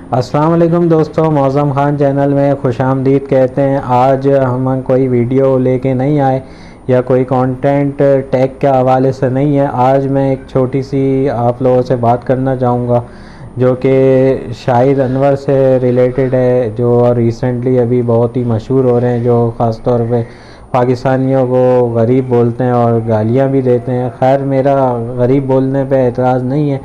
अस्सलाम वालेकुम दोस्तों, मौज़म ख़ान चैनल में खुशामदीद कहते हैं। आज हम कोई वीडियो लेके नहीं आए या कोई कंटेंट टैग के हवाले से नहीं है। आज मैं एक छोटी सी आप लोगों से बात करना चाहूँगा जो कि शाहिद अनवर से रिलेटेड है, जो रिसेंटली अभी बहुत ही मशहूर हो रहे हैं, जो ख़ास तौर पे पाकिस्तानियों को गरीब बोलते हैं और गालियाँ भी देते हैं। खैर, मेरा गरीब बोलने पे एतराज़ नहीं है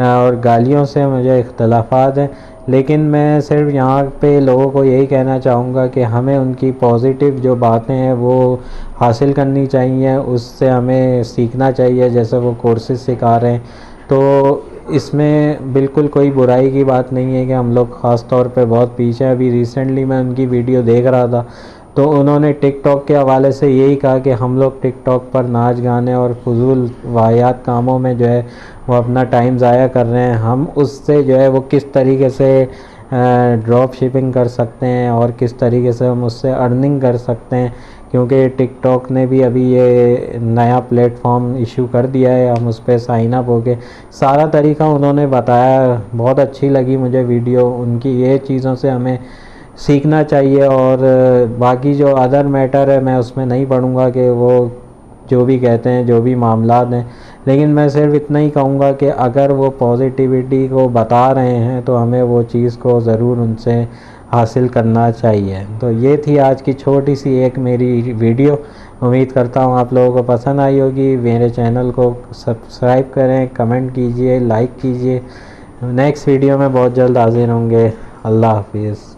और गालियों से मुझे इख्तलाफात हैं, लेकिन मैं सिर्फ यहाँ पे लोगों को यही कहना चाहूँगा कि हमें उनकी पॉजिटिव जो बातें हैं वो हासिल करनी चाहिए, उससे हमें सीखना चाहिए जैसे वो कोर्सेज सिखा रहे हैं। तो इसमें बिल्कुल कोई बुराई की बात नहीं है कि हम लोग ख़ास तौर पे बहुत पीछे हैं। अभी रिसेंटली मैं उनकी वीडियो देख रहा था तो उन्होंने टिकटॉक के हवाले से यही कहा कि हम लोग टिकटॉक पर नाच गाने और फजूल वाहियात कामों में जो है वो अपना टाइम ज़ाया कर रहे हैं। हम उससे जो है वो किस तरीके से ड्रॉप शिपिंग कर सकते हैं और किस तरीके से हम उससे अर्निंग कर सकते हैं, क्योंकि टिकटॉक ने भी अभी ये नया प्लेटफॉर्म इशू कर दिया है। हम उस पर साइन अप हो गए, सारा तरीका उन्होंने बताया। बहुत अच्छी लगी मुझे वीडियो उनकी। ये चीज़ों से हमें सीखना चाहिए और बाकी जो अदर मैटर है मैं उसमें नहीं पढ़ूँगा कि वो जो भी कहते हैं, जो भी मामलात हैं, लेकिन मैं सिर्फ इतना ही कहूँगा कि अगर वो पॉजिटिविटी को बता रहे हैं तो हमें वो चीज़ को ज़रूर उनसे हासिल करना चाहिए। तो ये थी आज की छोटी सी एक मेरी वीडियो। उम्मीद करता हूँ आप लोगों को पसंद आई होगी। मेरे चैनल को सब्सक्राइब करें, कमेंट कीजिए, लाइक कीजिए। नेक्स्ट वीडियो में बहुत जल्द हाजिर होंगे। अल्लाह हाफिज़।